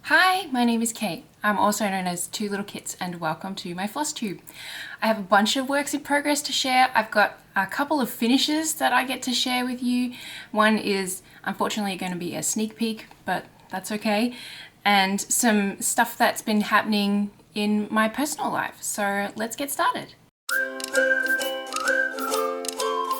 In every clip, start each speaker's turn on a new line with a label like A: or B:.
A: Hi, my name is Kate. I'm also known as Two Little Kits and welcome to my FlossTube. I have a bunch of works in progress to share. I've got a couple of finishes that I get to share with you. One is unfortunately going to be a sneak peek, but that's okay. And some stuff that's been happening in my personal life. So let's get started.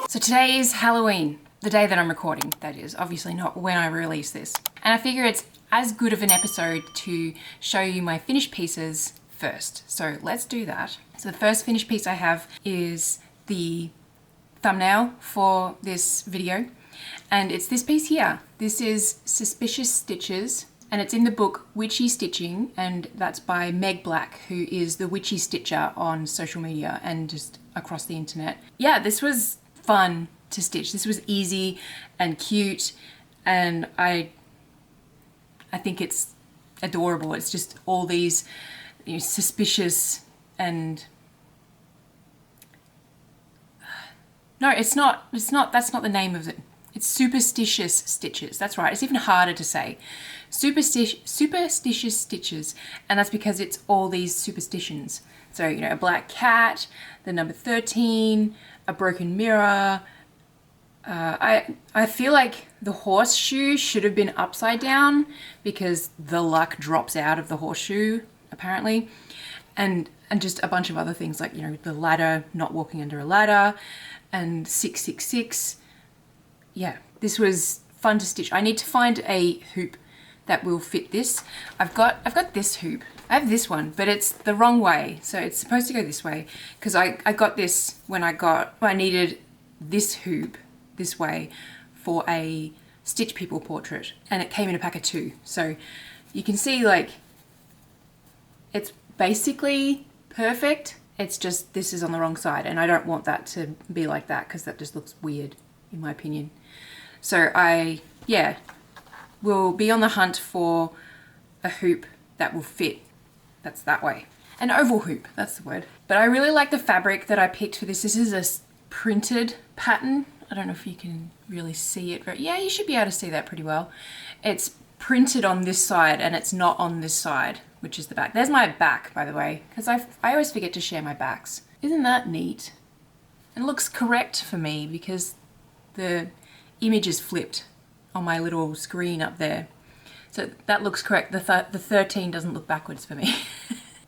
A: So today is Halloween, the day that I'm recording, that is, obviously not when I release this. And I figure it's as good of an episode to show you my finished pieces first. So let's do that. So the first finished piece I have is the thumbnail for this video. And it's this piece here. This is Superstitious Stitches, and it's in the book Witchy Stitching, and that's by Meg Black, who is the Witchy Stitcher on social media and just across the internet. Yeah, this was fun to stitch. This was easy and cute, and I think it's adorable. It's just all these, suspicious and no, it's not, that's not the name of it. It's Superstitious Stitches. That's right. It's even harder to say. Superstitious Stitches. And that's because it's all these superstitions. So, a black cat, the number 13, a broken mirror. I feel like the horseshoe should have been upside down because the luck drops out of the horseshoe, apparently. And just a bunch of other things like, the ladder, not walking under a ladder, and 666. Yeah, this was fun to stitch. I need to find a hoop that will fit this. I've got this hoop. I have this one, but it's the wrong way. So it's supposed to go this way because I got this when I needed this hoop this way for a Stitch People portrait, and it came in a pack of 2. So you can see, it's basically perfect. It's just this is on the wrong side, and I don't want that to be like that because that just looks weird in my opinion. So I will be on the hunt for a hoop that will fit. That's that way. An oval hoop, that's the word. But I really like the fabric that I picked for this. This is a printed pattern. I don't know if you can really see it. Yeah, you should be able to see that pretty well. It's printed on this side and it's not on this side, which is the back. There's my back, by the way, because I always forget to share my backs. Isn't that neat? It looks correct for me because the image is flipped on my little screen up there. So that looks correct. The 13 doesn't look backwards for me.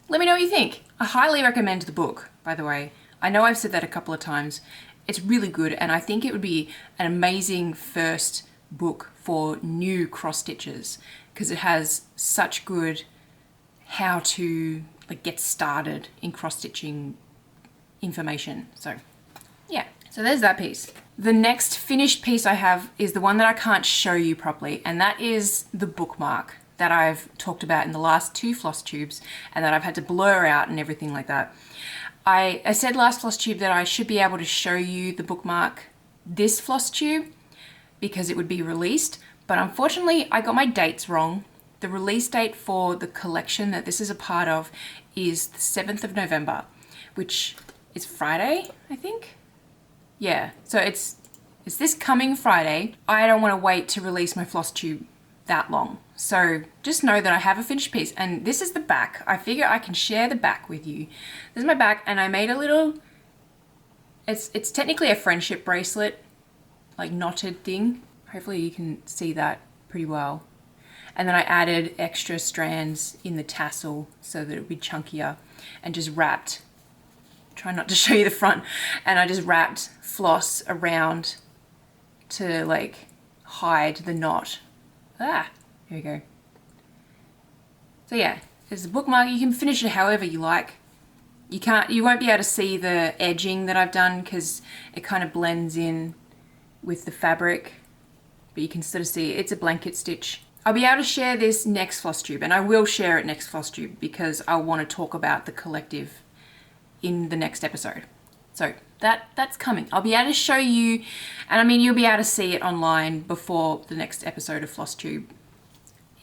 A: Let me know what you think. I highly recommend the book, by the way. I know I've said that a couple of times. It's really good, and I think it would be an amazing first book for new cross stitchers because it has such good how to get started in cross stitching information. So yeah, so there's that piece. The next finished piece I have is the one that I can't show you properly, and that is the bookmark that I've talked about in the last 2 floss tubes and that I've had to blur out and everything like that. I said last floss tube that I should be able to show you the bookmark this floss tube because it would be released, but unfortunately I got my dates wrong. The release date for the collection that this is a part of is the 7th of November, which is Friday, I think. Yeah, so it's this coming Friday. I don't want to wait to release my floss tube that long. So just know that I have a finished piece, and this is the back. I figure I can share the back with you. This is my back, and I made a little, it's technically a friendship bracelet, knotted thing. Hopefully you can see that pretty well. And then I added extra strands in the tassel so that it would be chunkier, and just wrapped, try not to show you the front, and I just wrapped floss around to hide the knot. Here we go. So yeah, there's a bookmark. You can finish it however you like. You won't be able to see the edging that I've done because it kind of blends in with the fabric, but you can sort of see it's a blanket stitch. I'll be able to share this next floss tube, and I will share it next floss tube because I want to talk about the collective in the next episode. So that's coming. I'll be able to show you, and I mean, you'll be able to see it online before the next episode of FlossTube.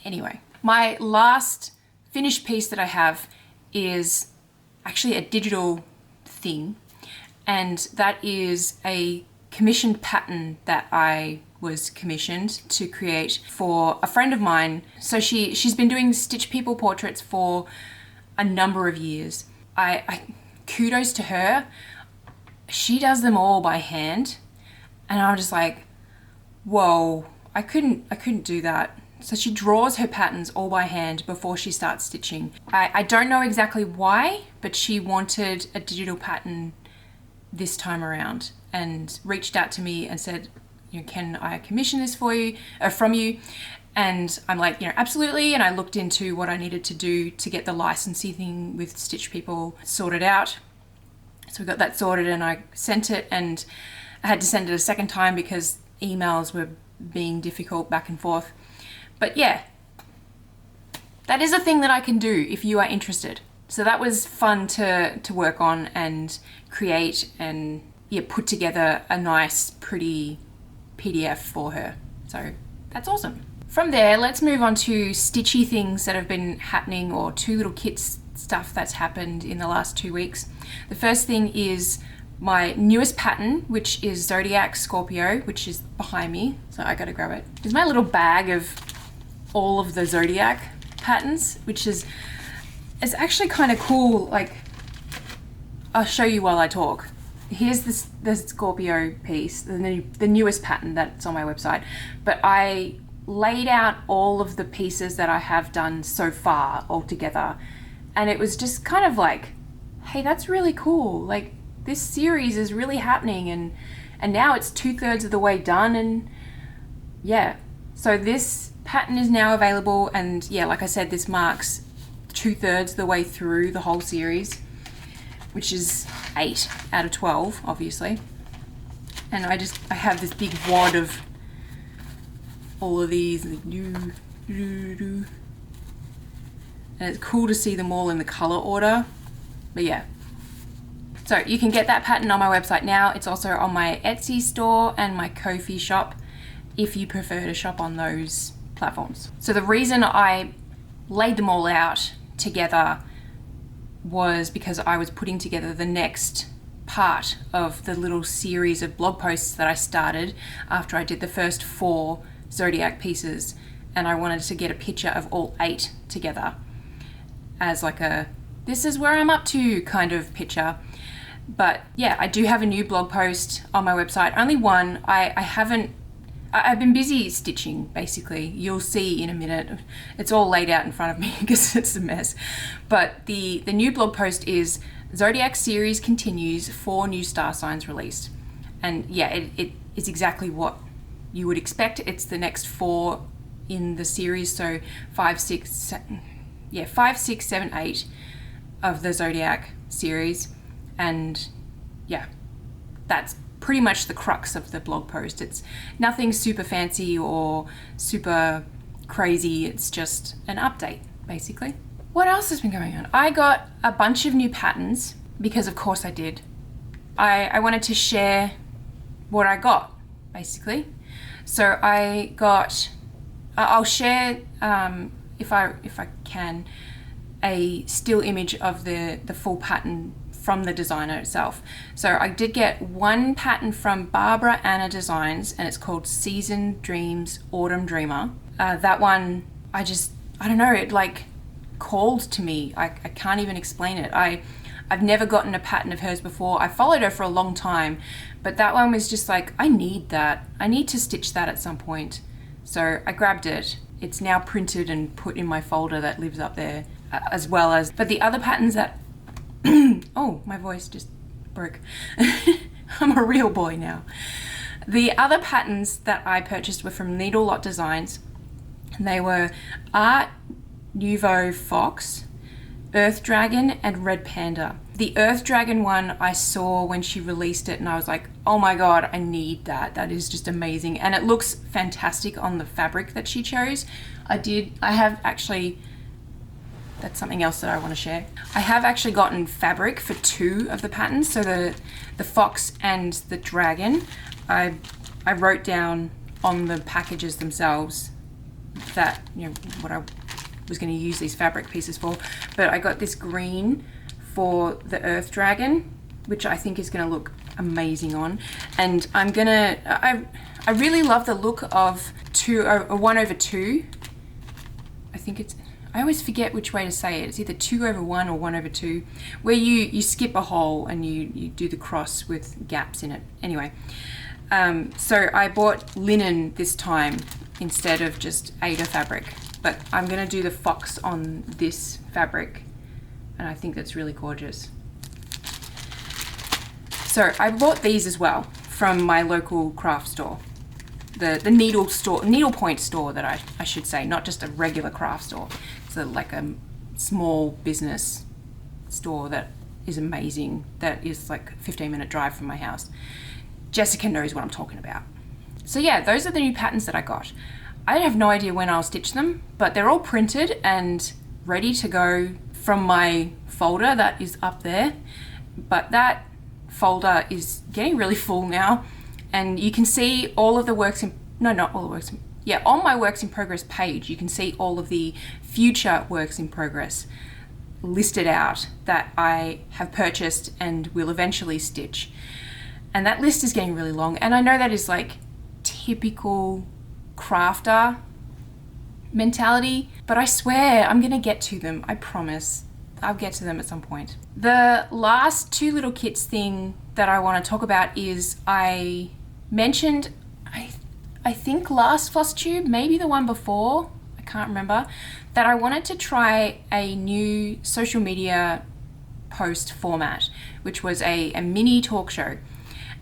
A: Anyway, my last finished piece that I have is actually a digital thing, and that is a commissioned pattern that I was commissioned to create for a friend of mine. So she's been doing Stitch People portraits for a number of years. I kudos to her. She does them all by hand, and I'm just like, whoa, I couldn't do that. So she draws her patterns all by hand before she starts stitching. I don't know exactly why, but she wanted a digital pattern this time around and reached out to me and said, you know, can I commission this for you, from you? And I'm like, you know, absolutely. And I looked into what I needed to do to get the licensing thing with Stitch People sorted out. So we got that sorted, and I sent it, and I had to send it a second time because emails were being difficult back and forth. But yeah, that is a thing that I can do if you are interested. So that was fun to work on and create and yeah, put together a nice, pretty PDF for her. So that's awesome. From there, let's move on to stitchy things that have been happening, or Two Little Kits stuff that's happened in the last 2 weeks. The first thing is my newest pattern, which is Zodiac Scorpio, which is behind me. So I gotta grab it. Here's my little bag of all of the Zodiac patterns, which is actually kind of cool. Like, I'll show you while I talk. Here's the Scorpio piece, the newest pattern that's on my website. But I laid out all of the pieces that I have done so far all together, and it was just kind of like, hey, that's really cool. Like, this series is really happening, and now it's 2/3 of the way done, and yeah. So this pattern is now available, and yeah, like I said, this marks 2/3 of the way through the whole series, which is 8 out of 12, obviously. And I have this big wad of all of these, and it's cool to see them all in the color order. But yeah, so you can get that pattern on my website now. It's also on my Etsy store and my Ko-fi shop if you prefer to shop on those platforms. So the reason I laid them all out together was because I was putting together the next part of the little series of blog posts that I started after I did the first 4 Zodiac pieces, and I wanted to get a picture of all 8 together as like a this is where I'm up to kind of picture. But yeah, I do have a new blog post on my website, only one. I've been busy stitching, basically. You'll see in a minute. It's all laid out in front of me because it's a mess. But the new blog post is Zodiac series continues, 4 new star signs released. And yeah, it is exactly what you would expect. It's the next 4 in the series. So 5, 6, 7, 8 of the Zodiac series. And yeah, that's pretty much the crux of the blog post. It's nothing super fancy or super crazy. It's just an update, basically. What else has been going on? I got a bunch of new patterns because of course I did. I wanted to share what I got, basically. So I got, I'll share, if I can, a still image of the full pattern from the designer itself. So I did get one pattern from Barbara Anna Designs, and it's called Season Dreams Autumn Dreamer. That one, I don't know, it like called to me. I can't even explain it. I've never gotten a pattern of hers before. I followed her for a long time, but that one was just like, I need that. I need to stitch that at some point. So I grabbed it. It's now printed and put in my folder that lives up there, as well as, but the other patterns that, oh, my voice just broke. I'm a real boy now. The other patterns that I purchased were from Needle Lot Designs. And they were Art Nouveau Fox, Earth Dragon, and Red Panda. The Earth Dragon one I saw when she released it, and I was like, oh my god, I need that. That is just amazing. And it looks fantastic on the fabric that she chose. I have actually, that's something else that I want to share. I have actually gotten fabric for 2 of the patterns. So the fox and the dragon, I wrote down on the packages themselves that, you know, what I was going to use these fabric pieces for. But I got this green for the Earth Dragon, which I think is going to look amazing on. And I'm gonna, I really love the look of 1/2. I think it's, I always forget which way to say it. It's either 2/1 or 1/2, where you skip a hole and you do the cross with gaps in it. Anyway, so I bought linen this time instead of just Aida fabric, but I'm gonna do the fox on this fabric, and I think that's really gorgeous. So I bought these as well from my local craft store, the needlepoint store that I should say, not just a regular craft store. It's like a small business store that is amazing, that is like a 15-minute drive from my house. Jessica knows what I'm talking about. So yeah, those are the new patterns that I got. I have no idea when I'll stitch them, but they're all printed and ready to go from my folder that is up there. But that folder is getting really full now, and you can see all of the works in, no, not all the works in, yeah, on my works in progress page, you can see all of the future works in progress listed out that I have purchased and will eventually stitch. And that list is getting really long, and I know that is like typical crafter mentality, but I swear I'm gonna get to them. I promise. I'll get to them at some point. The last Two Little Kits thing that I want to talk about is, I mentioned, I think last FlossTube, maybe the one before, I can't remember, that I wanted to try a new social media post format, which was a mini talk show.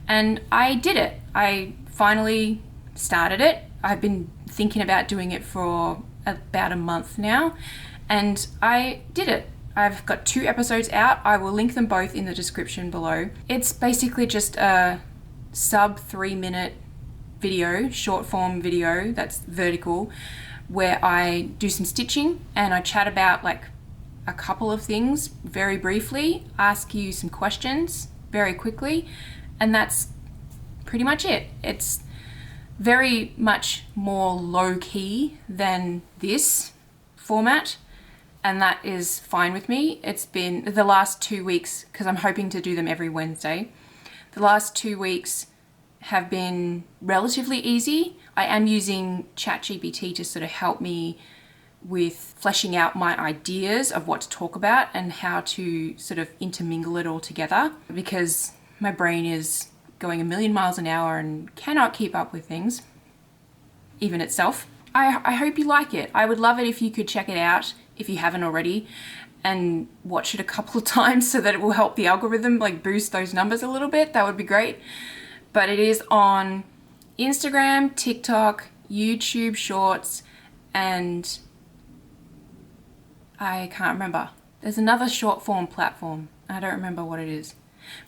A: And I did it. I finally started it. I've been thinking about doing it for about a month now, and I did it. I've got 2 episodes out. I will link them both in the description below. It's basically just a sub 3-minute video, short form video that's vertical, where I do some stitching and I chat about like a couple of things very briefly, ask you some questions very quickly, and that's pretty much it. It's very much more low key than this format, and that is fine with me. It's been the last 2 weeks, because I'm hoping to do them every Wednesday. The last 2 weeks have been relatively easy. I am using ChatGPT to sort of help me with fleshing out my ideas of what to talk about and how to sort of intermingle it all together, because my brain is going a million miles an hour and cannot keep up with things, even itself. I hope you like it. I would love it if you could check it out if you haven't already, and watch it a couple of times so that it will help the algorithm like boost those numbers a little bit. That would be great. But it is on Instagram, TikTok, YouTube Shorts, and I can't remember. There's another short form platform. I don't remember what it is.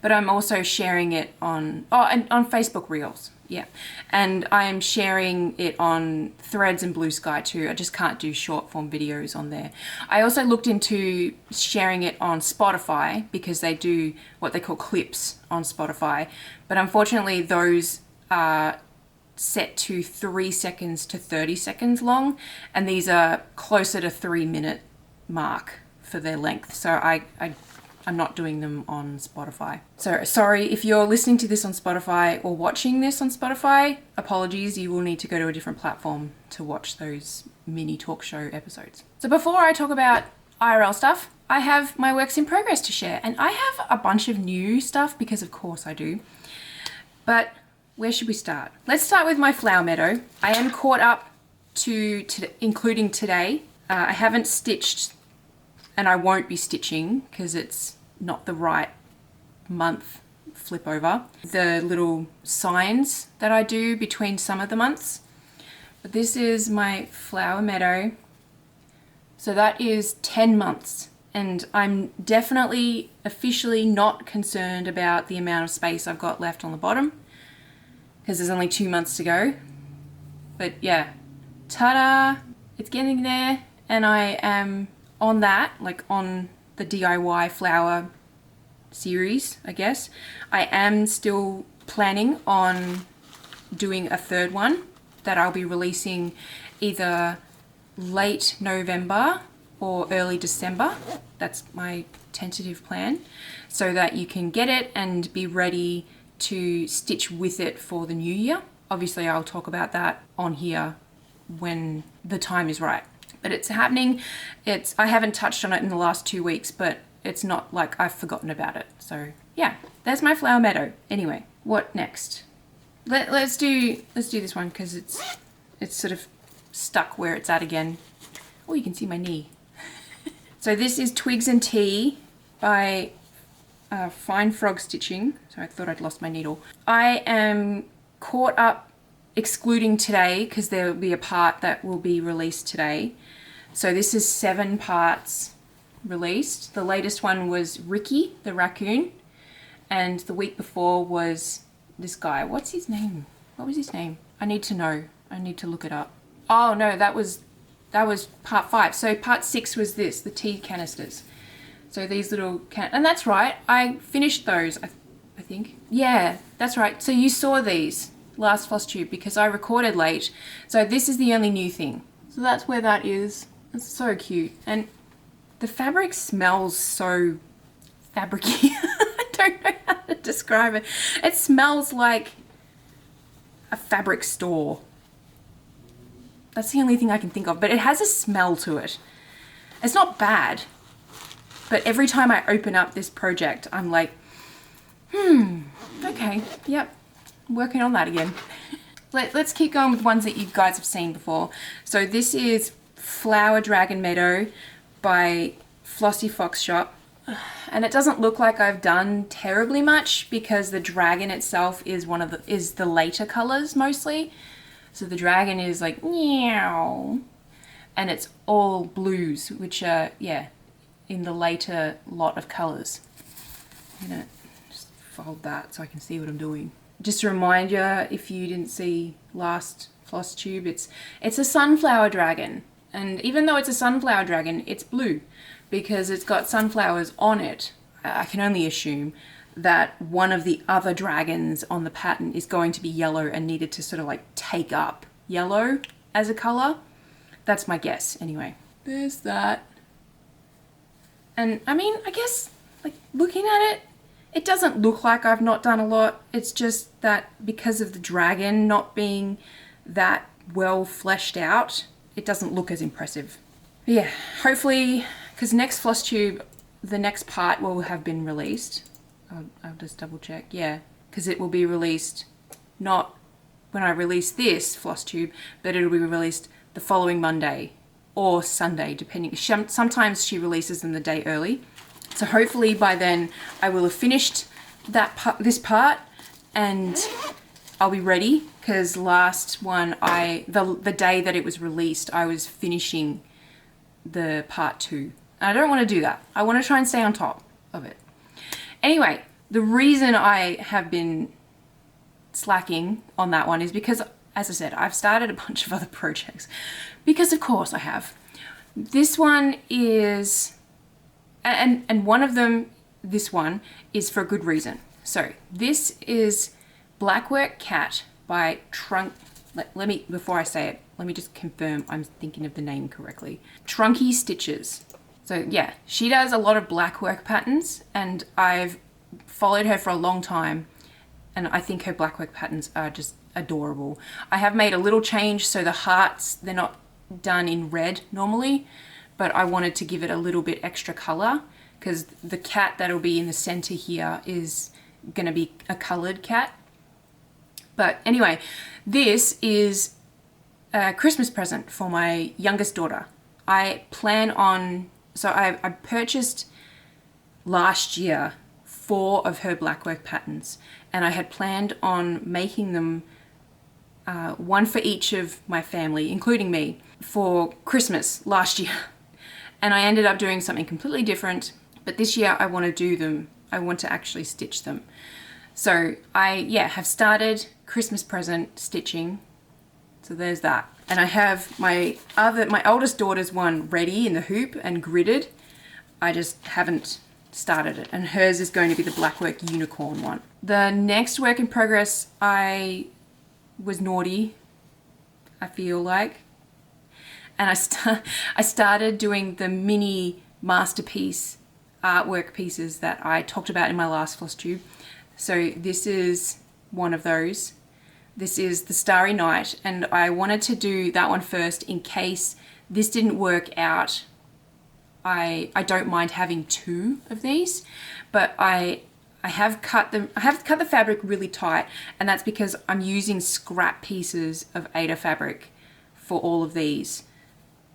A: But I'm also sharing it on, and on Facebook Reels. Yeah, and I'm sharing it on Threads and Blue Sky too. I just can't do short form videos on there. I also looked into sharing it on Spotify, because they do what they call clips on Spotify, but unfortunately those are set to 3 seconds to 30 seconds long, and these are closer to 3-minute mark for their length. So I'm not doing them on Spotify. So sorry if you're listening to this on Spotify or watching this on Spotify, apologies, you will need to go to a different platform to watch those mini talk show episodes. So before I talk about IRL stuff, I have my works in progress to share, and I have a bunch of new stuff because of course I do. But where should we start? Let's start with my flower meadow. I am caught up to including today. I haven't stitched, and I won't be stitching because it's not the right month flip over, the little signs that I do between some of the months. But this is my flower meadow. So that is 10 months. And I'm definitely officially not concerned about the amount of space I've got left on the bottom, because there's only 2 months to go. But yeah, ta-da, it's getting there. And I am on that, like on the DIY flower series, I guess. I am still planning on doing a 3rd one that I'll be releasing either late November or early December. That's my tentative plan, so that you can get it and be ready to stitch with it for the new year. obviously I'll talk about that on here when the time is right. But it's happening. I haven't touched on it in the last 2 weeks, but it's not like I've forgotten about it. So yeah, there's my flower meadow. Anyway, what next? Let's do this one because it's sort of stuck where it's at again. Oh, you can see my knee. So this is Twigs Tea by Fine Frog Stitching. So I thought I'd lost my needle. I am caught up, excluding today, because there will be a part that will be released today. So this is 7 parts released. The latest one was Ricky the raccoon, and the week before was this guy. What's his name? What was his name? I need to know. I need to look it up. Oh no, that was part 5. So part 6 was this, the tea canisters. So these little and that's right, I finished those, I think. Yeah, that's right. So you saw these last FlossTube because I recorded late. So this is the only new thing. So that's where that is. It's so cute. And the fabric smells so fabricy. I don't know how to describe it. It smells like a fabric store. That's the only thing I can think of, but it has a smell to it. It's not bad, but every time I open up this project, I'm like, okay, yep, working on that again. Let's keep going with ones that you guys have seen before. So this is Flower Dragon Meadow by Flossie Fox Shop. And it doesn't look like I've done terribly much because the dragon itself is the later colors mostly. So the dragon is like meow, and it's all blues, which are in the later lot of colors. I'm gonna just fold that so I can see what I'm doing. Just a reminder, if you didn't see last FlossTube, it's a sunflower dragon, and even though it's a sunflower dragon, it's blue because it's got sunflowers on it. I can only assume that one of the other dragons on the pattern is going to be yellow and needed to sort of like take up yellow as a color. That's my guess anyway. There's that. And I mean, I guess like looking at it, it doesn't look like I've not done a lot. It's just that because of the dragon not being that well fleshed out, it doesn't look as impressive. But yeah, hopefully, because next FlossTube, the next part will have been released. I'll just double check. Yeah, because it will be released not when I release this FlossTube, but it'll be released the following Monday or Sunday, depending. Sometimes she releases them the day early. So hopefully by then I will have finished this part and I'll be ready, because last one, the day that it was released, I was finishing the part 2. And I don't want to do that. I want to try and stay on top of it. Anyway, the reason I have been slacking on that one is because, as I said, I've started a bunch of other projects. Because of course I have. This one is, and one of them, this one, is for a good reason. So this is Blackwork Cat by let me, before I say it, let me just confirm I'm thinking of the name correctly. Twigs Stitches. So yeah, she does a lot of blackwork patterns, and I've followed her for a long time, and I think her blackwork patterns are just adorable. I have made a little change, so the hearts, they're not done in red normally, but I wanted to give it a little bit extra color, because the cat that'll be in the center here is gonna be a colored cat. But anyway, this is a Christmas present for my youngest daughter. I plan on, so I purchased last year 4 of her blackwork patterns, and I had planned on making them one for each of my family, including me, for Christmas last year. And I ended up doing something completely different, but this year I want to do them. I want to actually stitch them. So I have started Christmas present stitching. So there's that. And I have my oldest daughter's one ready in the hoop and gridded. I just haven't started it. And hers is going to be the Blackwork Unicorn one. The next work in progress, I was naughty, I feel like. And I started doing the mini masterpiece artwork pieces that I talked about in my last FlossTube. So this is one of those. This is the Starry Night, and I wanted to do that one first in case this didn't work out. I don't mind having 2 of these, but I have cut them. I have cut the fabric really tight, and that's because I'm using scrap pieces of Aida fabric for all of these,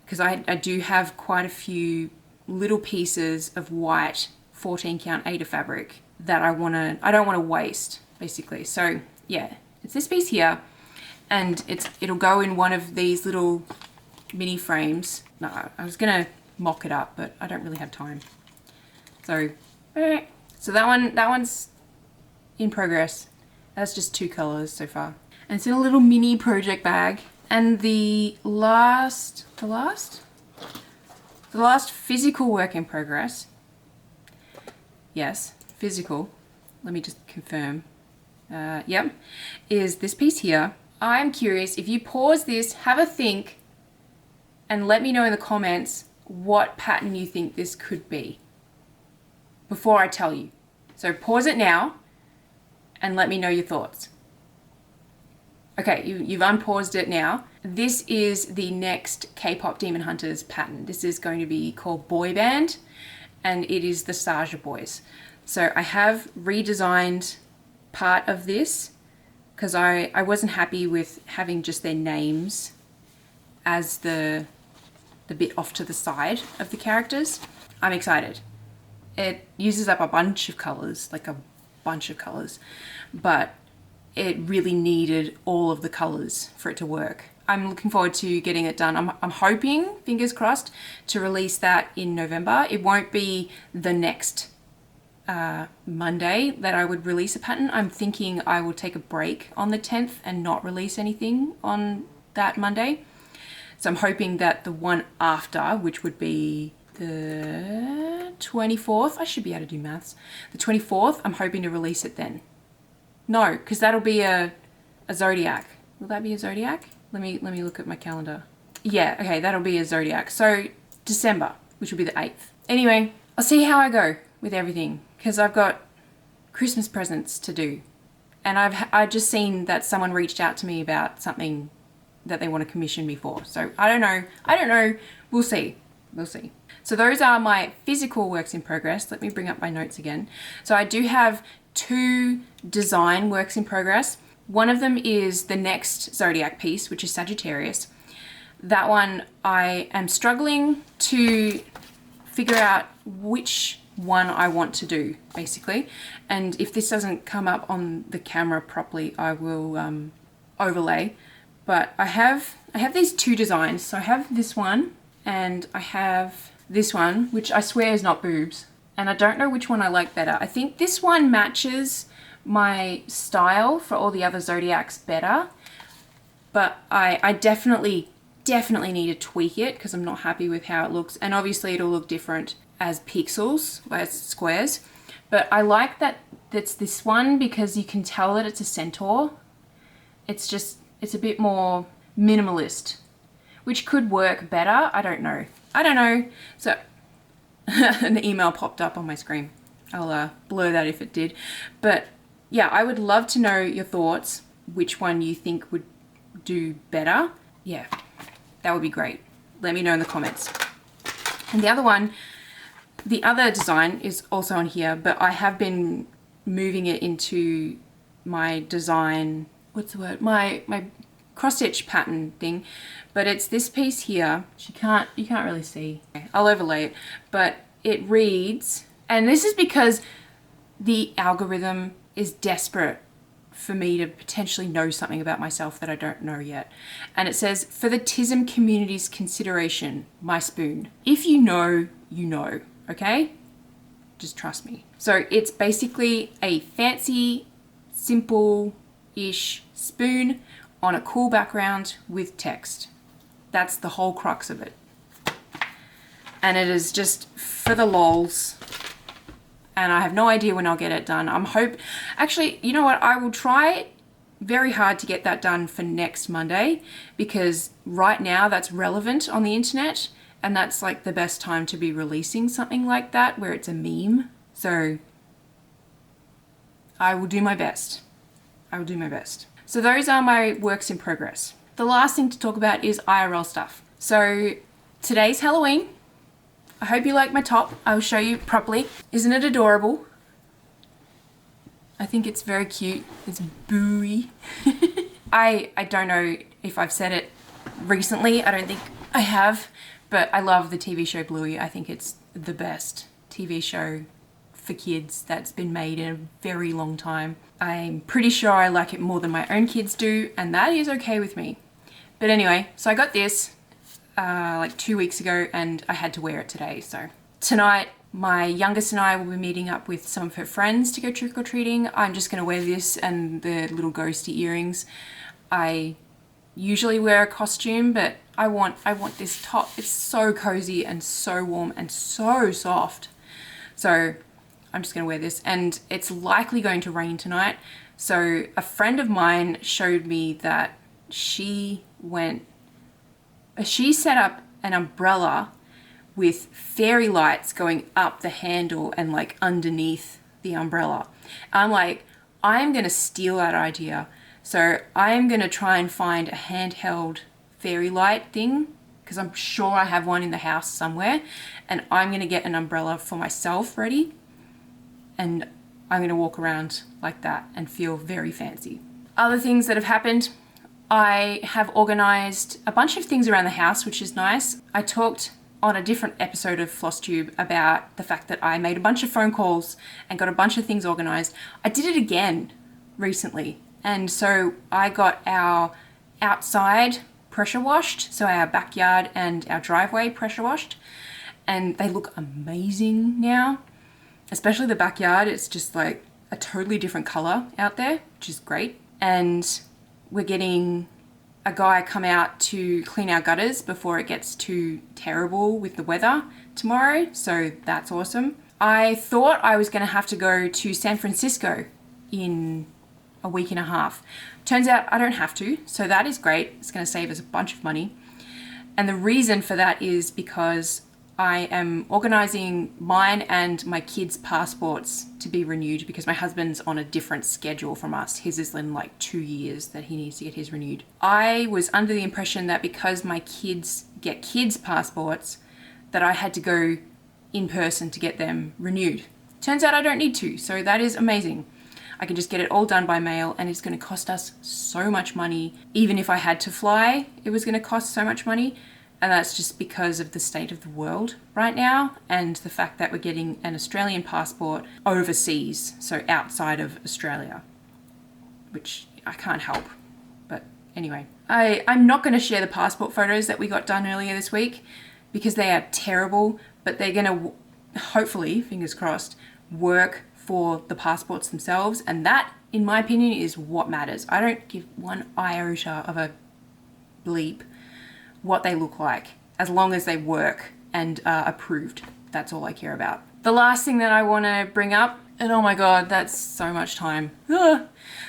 A: because I do have quite a few little pieces of white 14 count Aida fabric that I don't want to waste, basically. So yeah, it's this piece here, and it'll go in one of these little mini frames. No, I was gonna mock it up, but I don't really have time. So that one's in progress. That's just 2 colors so far, and it's in a little mini project bag. And the last physical work in progress, yes, physical, let me just confirm, yep, is this piece here. I'm curious, if you pause this, have a think, and let me know in the comments what pattern you think this could be before I tell you. So pause it now and let me know your thoughts. Okay, you've unpaused it now. This is the next K-pop Demon Hunters pattern. This is going to be called Boy Band, and it is the Saja Boys. So I have redesigned part of this because I wasn't happy with having just their names as the bit off to the side of the characters. I'm excited. It uses up a bunch of colors, like a bunch of colors, but it really needed all of the colors for it to work. I'm looking forward to getting it done. I'm hoping, fingers crossed, to release that in November. It won't be the next Monday that I would release a pattern. I'm thinking I will take a break on the 10th and not release anything on that Monday. So I'm hoping that the one after, which would be the 24th, I should be able to do maths. The 24th, I'm hoping to release it then. No, because that'll be a Zodiac. Will that be a Zodiac? Let me look at my calendar. Yeah, okay, that'll be a Zodiac. So December, which will be the 8th. Anyway, I'll see how I go with everything, because I've got Christmas presents to do. And I've just seen that someone reached out to me about something that they want to commission me for. So I don't know. We'll see. So those are my physical works in progress. Let me bring up my notes again. So I do have 2 design works in progress. One of them is the next Zodiac piece, which is Sagittarius. That one I am struggling to figure out which one I want to do, basically. And if this doesn't come up on the camera properly, I will overlay. But I have these 2 designs. So I have this one and I have this one, which I swear is not boobs. And I don't know which one I like better. I think this one matches my style for all the other Zodiacs better, but I definitely need to tweak it because I'm not happy with how it looks. And obviously it'll look different as pixels, as squares. But I like that it's this one because you can tell that it's a centaur. It's a bit more minimalist, which could work better. I don't know. So an email popped up on my screen. I'll blur that if it did. But yeah, I would love to know your thoughts, which one you think would do better. Yeah, that would be great. Let me know in the comments. And the other design is also on here, but I have been moving it into my design, my cross stitch pattern thing, but it's this piece here. You can't really see. I'll overlay it, but it reads, and this is because the algorithm is desperate for me to potentially know something about myself that I don't know yet. And it says, for the Tism community's consideration, my spoon. If you know, you know, okay? Just trust me. So it's basically a fancy, simple-ish spoon on a cool background with text. That's the whole crux of it. And it is just for the lols. And I have no idea when I'll get it done. Actually, you know what? I will try very hard to get that done for next Monday, because right now that's relevant on the internet, and that's like the best time to be releasing something like that where it's a meme. So I will do my best. So those are my works in progress. The last thing to talk about is IRL stuff. So today's Halloween. I hope you like my top. I'll show you properly. Isn't it adorable? I think it's very cute. It's Booey. I don't know if I've said it recently. I don't think I have, but I love the TV show Bluey. I think it's the best TV show for kids that's been made in a very long time. I'm pretty sure I like it more than my own kids do, and that is okay with me. But anyway, so I got this like 2 weeks ago and I had to wear it today. So tonight, my youngest and I will be meeting up with some of her friends to go trick-or-treating. I'm just gonna wear this and the little ghosty earrings. I usually wear a costume, but I want this top. It's so cozy and so warm and so soft. So I'm just gonna wear this, and it's likely going to rain tonight. So a friend of mine showed me that she set up an umbrella with fairy lights going up the handle and like underneath the umbrella. I'm like, I'm gonna steal that idea. So I'm gonna try and find a handheld fairy light thing, because I'm sure I have one in the house somewhere, and I'm gonna get an umbrella for myself ready, and I'm gonna walk around like that and feel very fancy. Other things that have happened, I have organized a bunch of things around the house, which is nice. I talked on a different episode of FlossTube about the fact that I made a bunch of phone calls and got a bunch of things organized. I did it again recently. And so I got our outside pressure washed, so our backyard and our driveway pressure washed, and they look amazing now. Especially the backyard, it's just like a totally different color out there, which is great. And we're getting a guy come out to clean our gutters before it gets too terrible with the weather tomorrow, so that's awesome. I thought I was gonna have to go to San Francisco in a week and a half. Turns out I don't have to, so that is great. It's gonna save us a bunch of money. And the reason for that is because I am organizing mine and my kids' passports to be renewed, because my husband's on a different schedule from us. His is in like 2 years that he needs to get his renewed. I was under the impression that because my kids get kids' passports, that I had to go in person to get them renewed. Turns out I don't need to, so that is amazing. I can just get it all done by mail, and it's gonna cost us so much money. Even if I had to fly, it was gonna cost so much money. And that's just because of the state of the world right now, and the fact that we're getting an Australian passport overseas, so outside of Australia, which I can't help. But anyway, I'm not going to share the passport photos that we got done earlier this week, because they are terrible, but they're going to, hopefully, fingers crossed, work for the passports themselves. And that, in my opinion, is what matters. I don't give one iota of a bleep what they look like, as long as they work and are approved. That's all I care about. The last thing that I want to bring up, and oh my god, that's so much time. The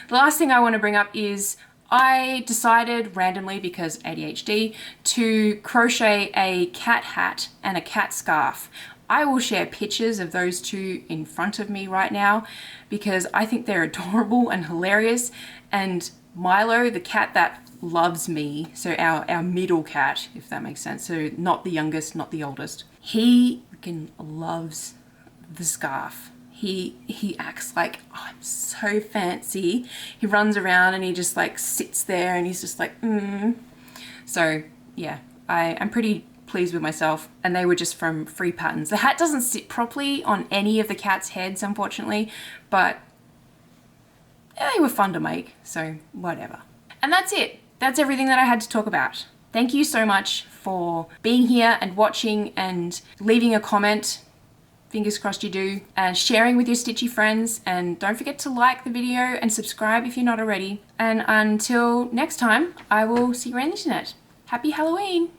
A: last thing I want to bring up is I decided randomly, because ADHD, to crochet a cat hat and a cat scarf. I will share pictures of those two in front of me right now, because I think they're adorable and hilarious. And Milo, the cat that loves me, so our middle cat, if that makes sense, so not the youngest, not the oldest, he freaking loves the scarf. He acts like, oh, I'm so fancy. He runs around and he just like sits there and he's just like, So yeah, I'm pretty pleased with myself, and they were just from Free Patterns. The hat doesn't sit properly on any of the cats' heads, unfortunately, but they were fun to make, so whatever. And that's it. That's everything that I had to talk about. Thank you so much for being here and watching and leaving a comment. Fingers crossed you do. And sharing with your stitchy friends. And don't forget to like the video and subscribe if you're not already. And until next time, I will see you around the internet. Happy Halloween!